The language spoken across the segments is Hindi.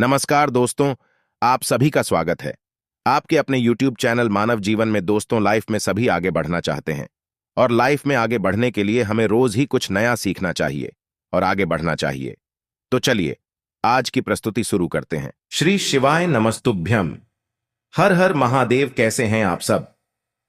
नमस्कार दोस्तों, आप सभी का स्वागत है। आपके अपने YouTube चैनल मानव जीवन में दोस्तों लाइफ में सभी आगे बढ़ना चाहते हैं और लाइफ में आगे बढ़ने के लिए हमें रोज ही कुछ नया सीखना चाहिए और आगे बढ़ना चाहिए। तो चलिए आज की प्रस्तुति शुरू करते हैं। श्री शिवाय नमस्तुभ्यम। हर हर महादेव। कैसे हैं आप सब?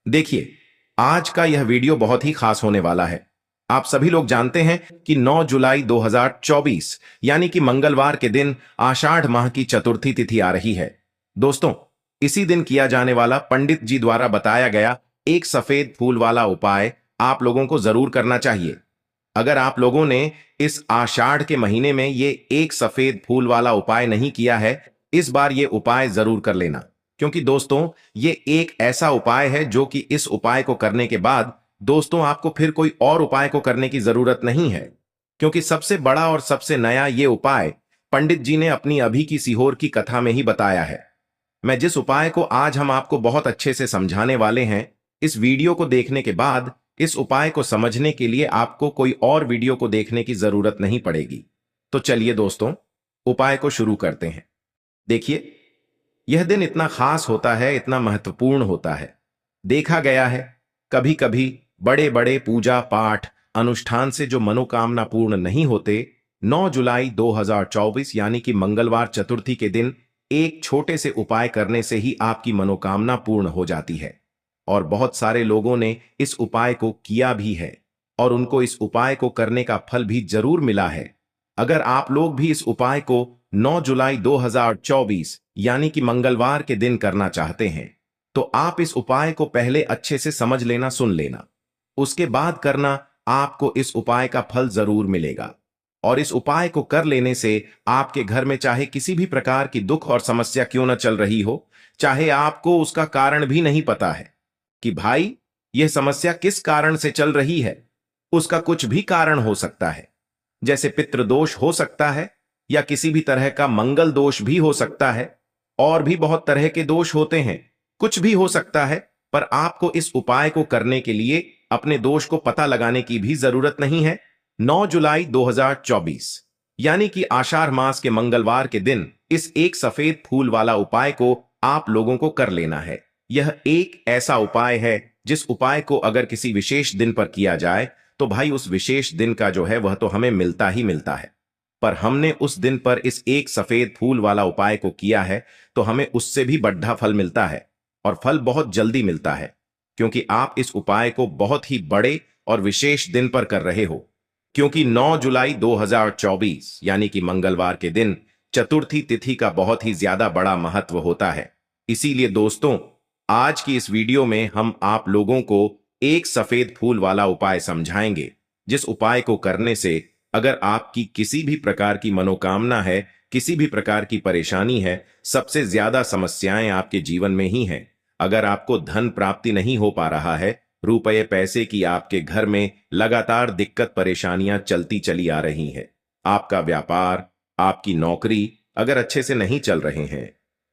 देखिए, आज का यह वीडियो बहुत ही खास होने वाला है। आप सभी लोग जानते हैं कि 9 जुलाई 2024 यानी कि मंगलवार के दिन आषाढ़ माह की चतुर्थी तिथि आ रही है। दोस्तों, इसी दिन किया जाने वाला पंडित जी द्वारा बताया गया एक सफेद फूल वाला उपाय आप लोगों को जरूर करना चाहिए। अगर आप लोगों ने इस आषाढ़ के महीने में ये एक सफेद फूल वाला उपाय नहीं किया है, इस बार ये उपाय जरूर कर लेना, क्योंकि दोस्तों ये एक ऐसा उपाय है जो कि इस उपाय को करने के बाद दोस्तों आपको फिर कोई और उपाय को करने की जरूरत नहीं है, क्योंकि सबसे बड़ा और सबसे नया ये उपाय पंडित जी ने अपनी अभी की सीहोर की कथा में ही बताया है। मैं जिस उपाय को आज हम आपको बहुत अच्छे से समझाने वाले हैं, इस वीडियो को देखने के बाद इस उपाय को समझने के लिए आपको कोई और वीडियो को देखने की जरूरत नहीं पड़ेगी। तो चलिए दोस्तों, उपाय को शुरू करते हैं। देखिए, यह दिन इतना खास होता है, इतना महत्वपूर्ण होता है। देखा गया है कभी कभी बड़े बड़े पूजा पाठ अनुष्ठान से जो मनोकामना पूर्ण नहीं होते, 9 जुलाई 2024 यानी कि मंगलवार चतुर्थी के दिन एक छोटे से उपाय करने से ही आपकी मनोकामना पूर्ण हो जाती है। और बहुत सारे लोगों ने इस उपाय को किया भी है और उनको इस उपाय को करने का फल भी जरूर मिला है। अगर आप लोग भी इस उपाय को 9 जुलाई 2024 यानी कि मंगलवार के दिन करना चाहते हैं, तो आप इस उपाय को पहले अच्छे से समझ लेना, सुन लेना, उसके बाद करना। आपको इस उपाय का फल जरूर मिलेगा। और इस उपाय को कर लेने से आपके घर में चाहे किसी भी प्रकार की दुख और समस्या क्यों न चल रही हो, चाहे आपको उसका कारण भी नहीं पता है कि भाई यह समस्या किस कारण से चल रही है, उसका कुछ भी कारण हो सकता है। जैसे पितृदोष हो सकता है या किसी भी तरह का मंगल दोष भी हो सकता है, और भी बहुत तरह के दोष होते हैं, कुछ भी हो सकता है। पर आपको इस उपाय को करने के लिए अपने दोष को पता लगाने की भी जरूरत नहीं है। 9 जुलाई 2024 यानी कि आषाढ़ मास के मंगलवार के दिन इस एक सफेद फूल वाला उपाय को आप लोगों को कर लेना है। यह एक ऐसा उपाय है जिस उपाय को अगर किसी विशेष दिन पर किया जाए तो भाई उस विशेष दिन का जो है वह तो हमें मिलता ही मिलता है। पर हमने उस दिन पर इस एक सफेद फूल वाला उपाय को किया है तो हमें उससे भी बढ़ा फल मिलता है, और फल बहुत जल्दी मिलता है, क्योंकि आप इस उपाय को बहुत ही बड़े और विशेष दिन पर कर रहे हो। क्योंकि 9 जुलाई 2024 यानी कि मंगलवार के दिन चतुर्थी तिथि का बहुत ही ज्यादा बड़ा महत्व होता है। इसीलिए दोस्तों, आज की इस वीडियो में हम आप लोगों को एक सफेद फूल वाला उपाय समझाएंगे, जिस उपाय को करने से अगर आपकी किसी भी प्रकार की मनोकामना है, किसी भी प्रकार की परेशानी है, सबसे ज्यादा समस्याएं आपके जीवन में ही हैं। अगर आपको धन प्राप्ति नहीं हो पा रहा है, रुपये पैसे की आपके घर में लगातार दिक्कत परेशानियां चलती चली आ रही हैं, आपका व्यापार, आपकी नौकरी अगर अच्छे से नहीं चल रहे हैं,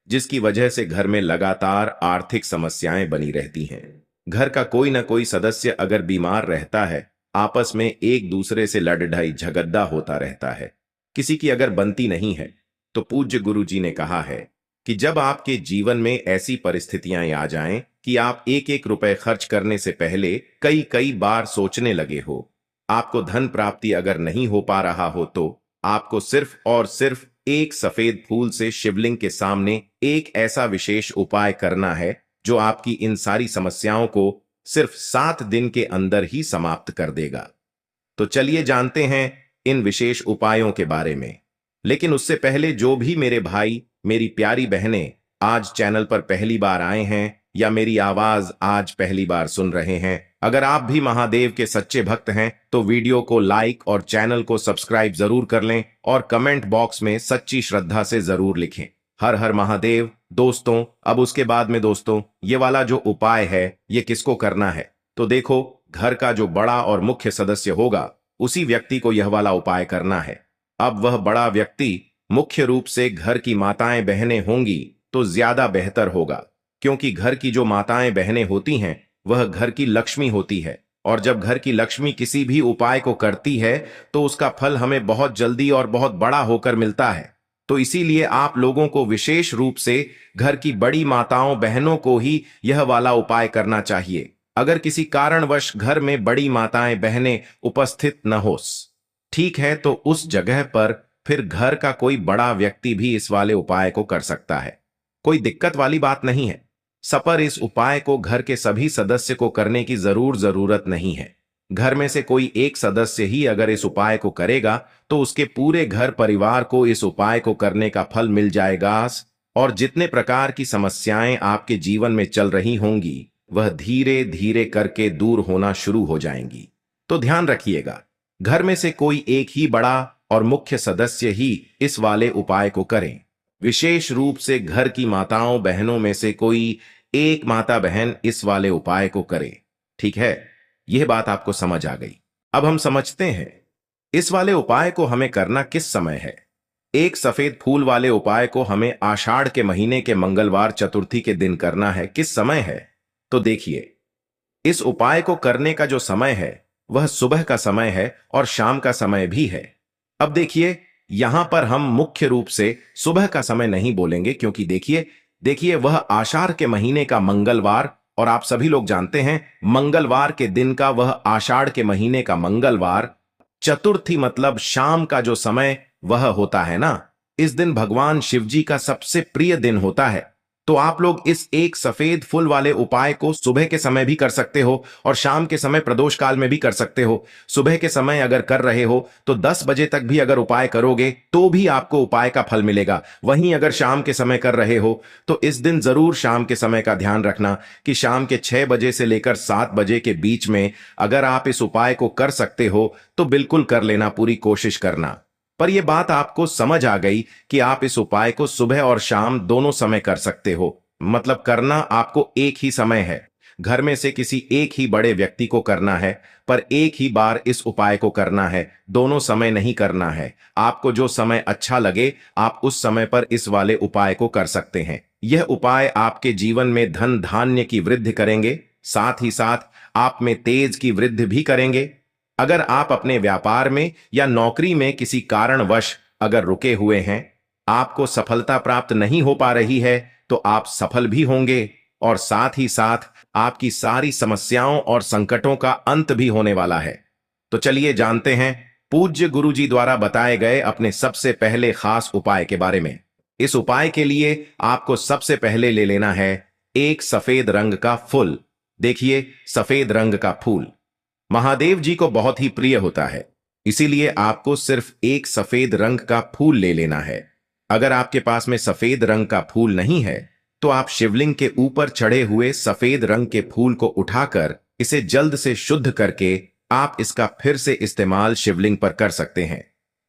जिसकी वजह से घर में लगातार आर्थिक समस्याएं बनी रहती हैं, घर का कोई ना कोई सदस्य अगर बीमार रहता है, आपस में एक दूसरे से लड़ाई झगड़ा होता रहता है, किसी की अगर बनती नहीं है, तो पूज्य गुरु जी ने कहा है कि जब आपके जीवन में ऐसी परिस्थितियां आ जाएं कि आप एक एक रुपए खर्च करने से पहले कई कई बार सोचने लगे हो, आपको धन प्राप्ति अगर नहीं हो पा रहा हो, तो आपको सिर्फ और सिर्फ एक सफेद फूल से शिवलिंग के सामने एक ऐसा विशेष उपाय करना है जो आपकी इन सारी समस्याओं को सिर्फ 7 दिन के अंदर ही समाप्त कर देगा। तो चलिए जानते हैं इन विशेष उपायों के बारे में। लेकिन उससे पहले जो भी मेरे भाई, मेरी प्यारी बहनें आज चैनल पर पहली बार आए हैं या मेरी आवाज आज पहली बार सुन रहे हैं, अगर आप भी महादेव के सच्चे भक्त हैं तो वीडियो को लाइक और चैनल को सब्सक्राइब जरूर कर लें और कमेंट बॉक्स में सच्ची श्रद्धा से जरूर लिखें, हर हर महादेव। दोस्तों, अब उसके बाद में दोस्तों ये वाला जो उपाय है ये किसको करना है, तो देखो, घर का जो बड़ा और मुख्य सदस्य होगा उसी व्यक्ति को यह वाला उपाय करना है। अब वह बड़ा व्यक्ति मुख्य रूप से घर की माताएं बहनें होंगी तो ज्यादा बेहतर होगा, क्योंकि घर की जो माताएं बहनें होती हैं वह घर की लक्ष्मी होती है, और जब घर की लक्ष्मी किसी भी उपाय को करती है तो उसका फल हमें बहुत जल्दी और बहुत बड़ा होकर मिलता है। तो इसीलिए आप लोगों को विशेष रूप से घर की बड़ी माताओं बहनों को ही यह वाला उपाय करना चाहिए। अगर किसी कारणवश घर में बड़ी माताएं बहनें उपस्थित न हो, ठीक है, तो उस जगह पर फिर घर का कोई बड़ा व्यक्ति भी इस वाले उपाय को कर सकता है। कोई दिक्कत वाली बात नहीं है। सपर इस उपाय को घर के सभी सदस्य को करने की जरूरत नहीं है। घर में से कोई एक सदस्य ही अगर इस उपाय को करेगा तो उसके पूरे घर परिवार को इस उपाय को करने का फल मिल जाएगा और जितने प्रकार की समस्याएं आपके जीवन में चल रही होंगी वह धीरे धीरे करके दूर होना शुरू हो जाएंगी। तो ध्यान रखिएगा, घर में से कोई एक ही बड़ा और मुख्य सदस्य ही इस वाले उपाय को करें। विशेष रूप से घर की माताओं बहनों में से कोई एक माता बहन इस वाले उपाय को करे। ठीक है, यह बात आपको समझ आ गई। अब हम समझते हैं इस वाले उपाय को हमें करना किस समय है। एक सफेद फूल वाले उपाय को हमें आषाढ़ के महीने के मंगलवार चतुर्थी के दिन करना है। किस समय है? तो देखिए, इस उपाय को करने का जो समय है वह सुबह का समय है और शाम का समय भी है। अब देखिए, यहां पर हम मुख्य रूप से सुबह का समय नहीं बोलेंगे क्योंकि देखिए वह आषाढ़ के महीने का मंगलवार और आप सभी लोग जानते हैं मंगलवार के दिन का वह आषाढ़ के महीने का मंगलवार चतुर्थी मतलब शाम का जो समय वह होता है ना, इस दिन भगवान शिव जी का सबसे प्रिय दिन होता है। तो आप लोग इस एक सफेद फूल वाले उपाय को सुबह के समय भी कर सकते हो और शाम के समय प्रदोष काल में भी कर सकते हो। सुबह के समय अगर कर रहे हो तो 10 बजे तक भी अगर उपाय करोगे तो भी आपको उपाय का फल मिलेगा। वहीं अगर शाम के समय कर रहे हो तो इस दिन जरूर शाम के समय का ध्यान रखना कि शाम के 6 बजे से लेकर 7 बजे के बीच में अगर आप इस उपाय को कर सकते हो तो बिल्कुल कर लेना, पूरी कोशिश करना। पर यह बात आपको समझ आ गई कि आप इस उपाय को सुबह और शाम दोनों समय कर सकते हो, मतलब करना आपको एक ही समय है। घर में से किसी एक ही बड़े व्यक्ति को करना है पर एक ही बार इस उपाय को करना है, दोनों समय नहीं करना है। आपको जो समय अच्छा लगे आप उस समय पर इस वाले उपाय को कर सकते हैं। यह उपाय आपके जीवन में धन धान्य की वृद्धि करेंगे, साथ ही साथ आप में तेज की वृद्धि भी करेंगे। अगर आप अपने व्यापार में या नौकरी में किसी कारणवश अगर रुके हुए हैं, आपको सफलता प्राप्त नहीं हो पा रही है, तो आप सफल भी होंगे और साथ ही साथ आपकी सारी समस्याओं और संकटों का अंत भी होने वाला है। तो चलिए जानते हैं पूज्य गुरु जी द्वारा बताए गए अपने सबसे पहले खास उपाय के बारे में। इस उपाय के लिए आपको सबसे पहले ले लेना है एक सफेद रंग का फूल। देखिए, सफेद रंग का फूल महादेव जी को बहुत ही प्रिय होता है, इसीलिए आपको सिर्फ एक सफेद रंग का फूल ले लेना है। अगर आपके पास में सफेद रंग का फूल नहीं है तो आप शिवलिंग के ऊपर चढ़े हुए सफेद रंग के फूल को उठाकर इसे जल्द से शुद्ध करके आप इसका फिर से इस्तेमाल शिवलिंग पर कर सकते हैं।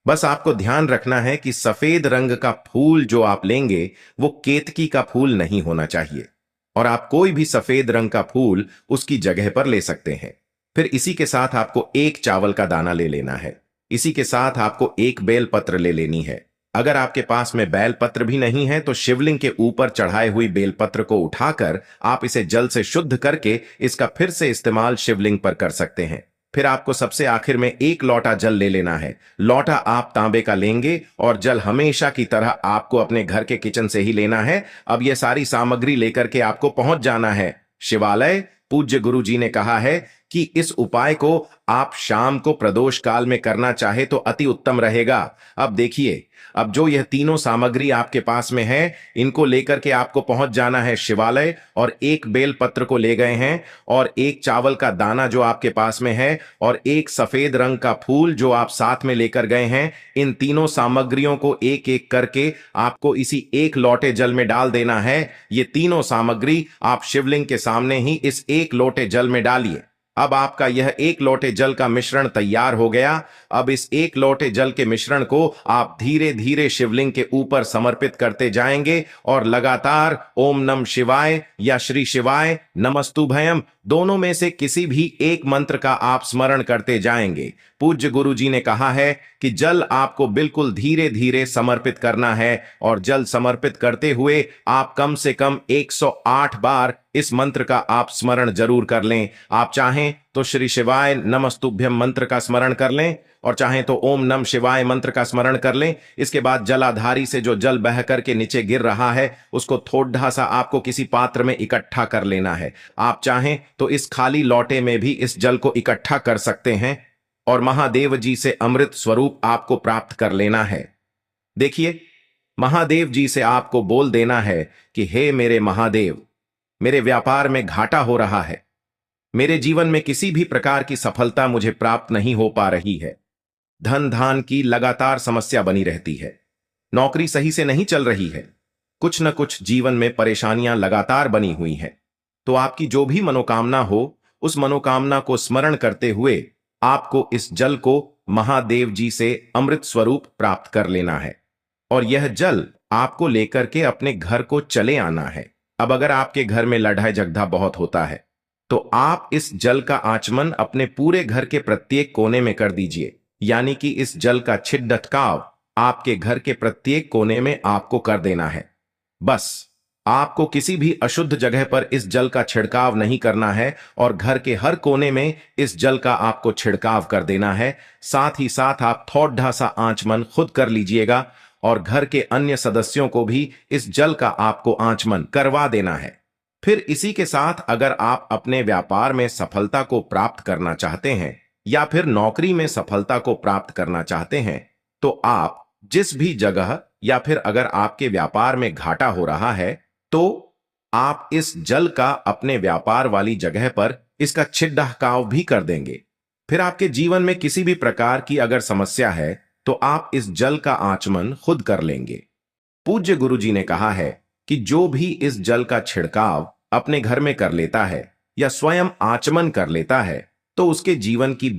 बस आपको ध्यान रखना है कि सफेद रंग का फूल जो आप लेंगे वो केतकी का फूल नहीं होना चाहिए और आप कोई भी सफेद रंग का फूल उसकी जगह पर ले सकते हैं। फिर इसी के साथ आपको एक चावल का दाना ले लेना है। इसी के साथ आपको एक बेलपत्र ले लेनी है। अगर आपके पास में बेलपत्र भी नहीं है तो शिवलिंग के ऊपर चढ़ाए हुई बेलपत्र को उठाकर आप इसे जल से शुद्ध करके इसका फिर से इस्तेमाल शिवलिंग पर कर सकते हैं। फिर आपको सबसे आखिर में एक लोटा जल ले लेना है। लोटा आप तांबे का लेंगे और जल हमेशा की तरह आपको अपने घर के किचन से ही लेना है। अब यह सारी सामग्री लेकर के आपको पहुंच जाना है शिवालय। पूज्य गुरु जी ने कहा है कि इस उपाय को आप शाम को प्रदोष काल में करना चाहे तो अति उत्तम रहेगा। अब देखिए, अब जो यह तीनों सामग्री आपके पास में है इनको लेकर के आपको पहुंच जाना है शिवालय और एक बेल पत्र को ले गए हैं और एक चावल का दाना जो आपके पास में है और एक सफेद रंग का फूल जो आप साथ में लेकर गए हैं, इन तीनों सामग्रियों को एक एक करके आपको इसी एक लोटे जल में डाल देना है। ये तीनों सामग्री आप शिवलिंग के सामने ही इस एक लोटे जल में डालिए। अब आपका यह एक लोटे जल का मिश्रण तैयार हो गया। अब इस एक लोटे जल के मिश्रण को आप धीरे धीरे शिवलिंग के ऊपर समर्पित करते जाएंगे और लगातार ओम नम शिवाय या श्री शिवाय नमस्तुभयम दोनों में से किसी भी एक मंत्र का आप स्मरण करते जाएंगे। पूज्य गुरु जी ने कहा है कि जल आपको बिल्कुल धीरे धीरे समर्पित करना है और जल समर्पित करते हुए आप कम से कम 108 बार इस मंत्र का आप स्मरण जरूर कर लें। आप चाहें तो श्री शिवाय नमस्तुभ्यम मंत्र का स्मरण कर लें और चाहें तो ओम नम शिवाय मंत्र का स्मरण कर लें। इसके बाद जलाधारी से जो जल बह करके नीचे गिर रहा है उसको थोड़ा सा आपको किसी पात्र में इकट्ठा कर लेना है। आप चाहें तो इस खाली लोटे में भी इस जल को इकट्ठा कर सकते हैं और महादेव जी से अमृत स्वरूप आपको प्राप्त कर लेना है। देखिए, महादेव जी से आपको बोल देना है कि हे मेरे महादेव, मेरे व्यापार में घाटा हो रहा है, मेरे जीवन में किसी भी प्रकार की सफलता मुझे प्राप्त नहीं हो पा रही है, धन धान की लगातार समस्या बनी रहती है, नौकरी सही से नहीं चल रही है, कुछ न कुछ जीवन में परेशानियां लगातार बनी हुई हैं। तो आपकी जो भी मनोकामना हो उस मनोकामना को स्मरण करते हुए आपको इस जल को महादेव जी से अमृत स्वरूप प्राप्त कर लेना है और यह जल आपको लेकर के अपने घर को चले आना है। अब अगर आपके घर में लड़ाई झगड़ा बहुत होता है तो आप इस जल का आचमन अपने पूरे घर के प्रत्येक कोने में कर दीजिए, यानी कि इस जल का छिड़काव आपके घर के प्रत्येक कोने में आपको कर देना है। बस आपको किसी भी अशुद्ध जगह पर इस जल का छिड़काव नहीं करना है और घर के हर कोने में इस जल का आपको छिड़काव कर देना है। साथ ही साथ आप थोड़ा सा आचमन खुद कर लीजिएगा और घर के अन्य सदस्यों को भी इस जल का आपको आचमन करवा देना है। फिर इसी के साथ अगर आप अपने व्यापार में सफलता को प्राप्त करना चाहते हैं या फिर नौकरी में सफलता को प्राप्त करना चाहते हैं तो आप जिस भी जगह या फिर अगर आपके व्यापार में घाटा हो रहा है तो आप इस जल का अपने व्यापार वाली जगह पर इसका छिड़काव भी कर देंगे। फिर आपके जीवन में किसी भी प्रकार की अगर समस्या है तो आप इस जल का आचमन खुद कर लेंगे। पूज्य गुरु जी ने कहा है कि जो भी इस जल का छिड़काव अपने घर में कर लेता है या स्वयं आचमन कर लेता है तो उसके जीवन की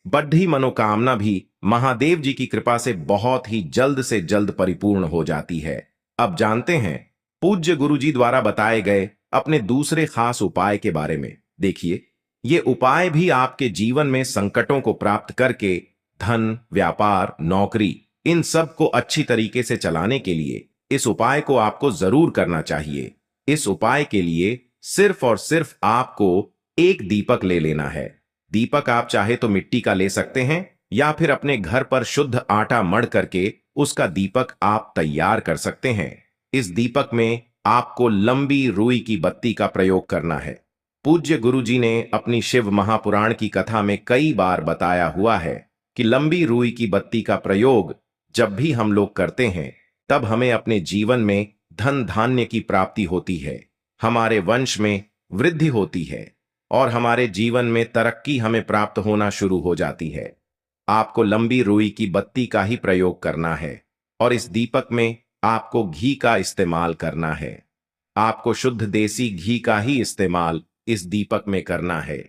बढ़ी मनोकामना भी महादेव जी की कृपा से बहुत ही जल्द से जल्द परिपूर्ण हो जाती है। अब जानते हैं पूज्य गुरु जी द्वारा बताए गए अपने दूसरे खास उपाय के बारे में। देखिए, ये उपाय भी आपके जीवन में संकटों को प्राप्त करके धन, व्यापार, नौकरी इन सब को अच्छी तरीके से चलाने के लिए इस उपाय को आपको जरूर करना चाहिए। इस उपाय के लिए सिर्फ और सिर्फ आपको एक दीपक ले लेना है। दीपक आप चाहे तो मिट्टी का ले सकते हैं या फिर अपने घर पर शुद्ध आटा मढ़ करके उसका दीपक आप तैयार कर सकते हैं। इस दीपक में आपको लंबी रुई की बत्ती का प्रयोग करना है। पूज्य गुरु जी ने अपनी शिव महापुराण की कथा में कई बार बताया हुआ है कि लंबी रुई की बत्ती का प्रयोग जब भी हम लोग करते हैं तब हमें अपने जीवन में धन धान्य की प्राप्ति होती है, हमारे वंश में वृद्धि होती है और हमारे जीवन में तरक्की हमें प्राप्त होना शुरू हो जाती है। आपको लंबी रुई की बत्ती का ही प्रयोग करना है और इस दीपक में आपको घी का इस्तेमाल करना है। आपको शुद्ध देसी घी का ही इस्तेमाल इस दीपक में करना है।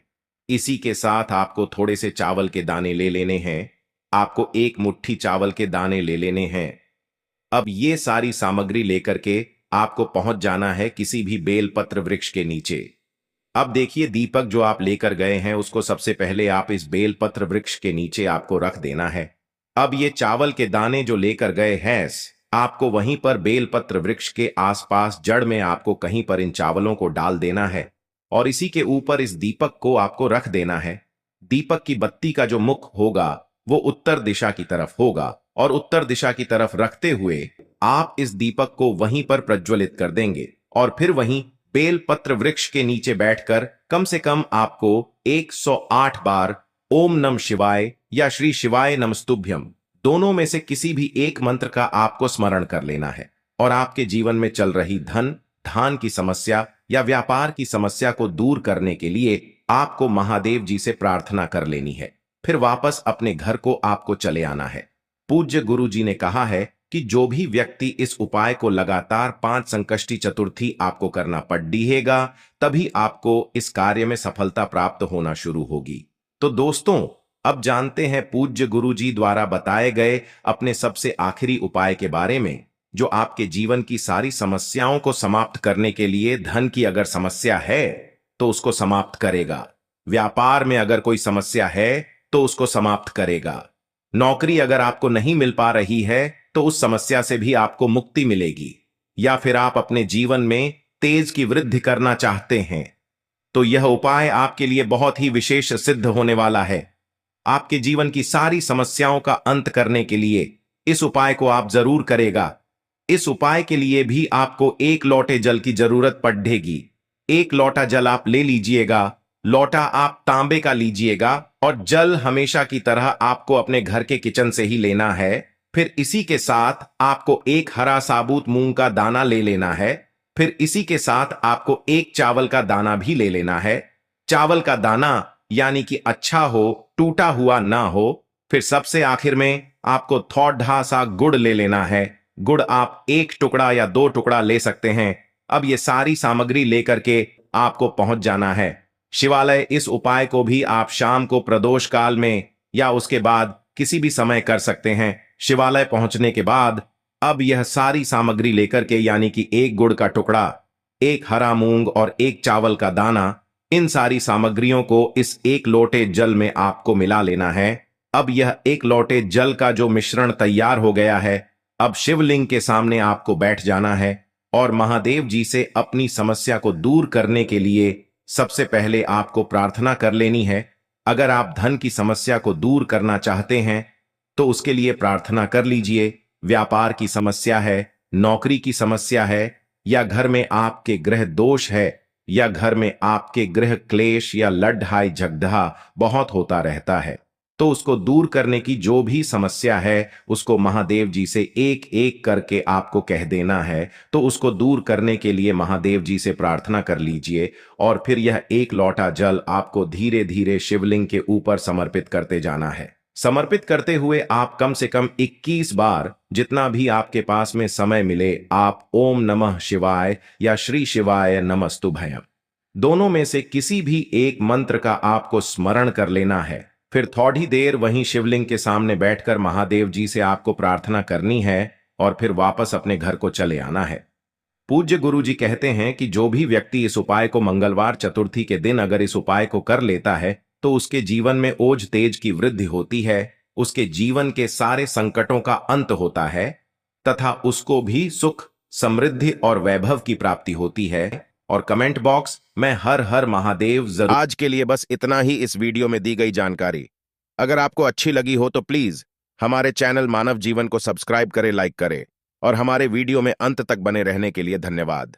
इसी के साथ आपको थोड़े से चावल के दाने ले लेने हैं। आपको एक मुट्ठी चावल के दाने ले लेने हैं। अब ये सारी सामग्री लेकर के आपको पहुंच जाना है किसी भी बेलपत्र वृक्ष के नीचे। अब देखिए, दीपक जो आप लेकर गए हैं उसको सबसे पहले आप इस बेलपत्र वृक्ष के नीचे आपको रख देना है। अब ये चावल के दाने जो लेकर गए हैं आपको वहीं पर बेलपत्र वृक्ष के आसपास जड़ में आपको कहीं पर इन चावलों को डाल देना है और इसी के ऊपर इस दीपक को आपको रख देना है। दीपक की बत्ती का जो मुख होगा वो उत्तर दिशा की तरफ होगा और उत्तर दिशा की तरफ रखते हुए आप इस दीपक को वहीं पर प्रज्वलित कर देंगे और फिर वहीं बेलपत्र वृक्ष के नीचे बैठकर कम से कम आपको 108 बार ओम नम शिवाय या श्री शिवाय नमस्तुभ्यम दोनों में से किसी भी एक मंत्र का आपको स्मरण कर लेना है और आपके जीवन में चल रही धन धान की समस्या या व्यापार की समस्या को दूर करने के लिए आपको महादेव जी से प्रार्थना कर लेनी है। फिर वापस अपने घर को आपको चले आना है। पूज्य गुरु जी ने कहा है कि जो भी व्यक्ति इस उपाय को लगातार 5 संकष्टी चतुर्थी आपको करना पड़ेगा तभी आपको इस कार्य में सफलता प्राप्त होना शुरू होगी। तो दोस्तों, अब जानते हैं पूज्य गुरु जी द्वारा बताए गए अपने सबसे आखिरी उपाय के बारे में जो आपके जीवन की सारी समस्याओं को समाप्त करने के लिए, धन की अगर समस्या है तो उसको समाप्त करेगा, व्यापार में अगर कोई समस्या है तो उसको समाप्त करेगा। नौकरी अगर आपको नहीं मिल पा रही है तो उस समस्या से भी आपको मुक्ति मिलेगी। या फिर आप अपने जीवन में तेज की वृद्धि करना चाहते हैं तो यह उपाय आपके लिए बहुत ही विशेष सिद्ध होने वाला है। आपके जीवन की सारी समस्याओं का अंत करने के लिए इस उपाय को आप जरूर करेगा। इस उपाय के लिए भी आपको 1 लोटे जल की जरूरत पड़ेगी। 1 लोटा जल आप ले लीजिएगा। लोटा आप तांबे का लीजिएगा और जल हमेशा की तरह आपको अपने घर के किचन से ही लेना है। फिर इसी के साथ आपको 1 हरा साबुत मूंग का दाना ले लेना है। फिर इसी के साथ आपको 1 चावल का दाना भी ले लेना है। चावल का दाना यानी कि अच्छा हो, टूटा हुआ ना हो। फिर सबसे आखिर में आपको थोड़ा सा गुड़ ले लेना है। गुड़ आप 1 टुकड़ा या 2 टुकड़ा ले सकते हैं। अब ये सारी सामग्री लेकर के आपको पहुंच जाना है शिवालय। इस उपाय को भी आप शाम को प्रदोष काल में या उसके बाद किसी भी समय कर सकते हैं। शिवालय पहुंचने के बाद अब यह सारी सामग्री लेकर के यानी कि 1 गुड़ का टुकड़ा, 1 हरा मूंग और 1 चावल का दाना, इन सारी सामग्रियों को इस 1 लोटे जल में आपको मिला लेना है। अब यह 1 लोटे जल का जो मिश्रण तैयार हो गया है, अब शिवलिंग के सामने आपको बैठ जाना है और महादेव जी से अपनी समस्या को दूर करने के लिए सबसे पहले आपको प्रार्थना कर लेनी है। अगर आप धन की समस्या को दूर करना चाहते हैं तो उसके लिए प्रार्थना कर लीजिए। व्यापार की समस्या है, नौकरी की समस्या है, या घर में आपके ग्रह दोष है, या घर में आपके ग्रह क्लेश या लड़ाई झगड़ा बहुत होता रहता है, तो उसको दूर करने की जो भी समस्या है उसको महादेव जी से एक एक करके आपको कह देना है। तो उसको दूर करने के लिए महादेव जी से प्रार्थना कर लीजिए और फिर यह 1 लोटा जल आपको धीरे धीरे शिवलिंग के ऊपर समर्पित करते जाना है। समर्पित करते हुए आप कम से कम 21 बार, जितना भी आपके पास में समय मिले, आप ओम नमः शिवाय या श्री शिवाय नमस्तुभयम, दोनों में से किसी भी एक मंत्र का आपको स्मरण कर लेना है। फिर थोड़ी देर वहीं शिवलिंग के सामने बैठकर महादेव जी से आपको प्रार्थना करनी है और फिर वापस अपने घर को चले आना है। पूज्य गुरु जी कहते हैं कि जो भी व्यक्ति इस उपाय को मंगलवार चतुर्थी के दिन अगर इस उपाय को कर लेता है तो उसके जीवन में ओज तेज की वृद्धि होती है, उसके जीवन के सारे संकटों का अंत होता है तथा उसको भी सुख, समृद्धि और वैभव की प्राप्ति होती है। और कमेंट बॉक्स में हर हर महादेव जरूर। आज के लिए बस इतना ही इस वीडियो में दी गई जानकारी। अगर आपको अच्छी लगी हो तो प्लीज हमारे चैनल मानव जीवन को सब्सक्राइब करें, लाइक करें और हमारे वीडियो में अंत तक बने रहने के लिए धन्यवाद।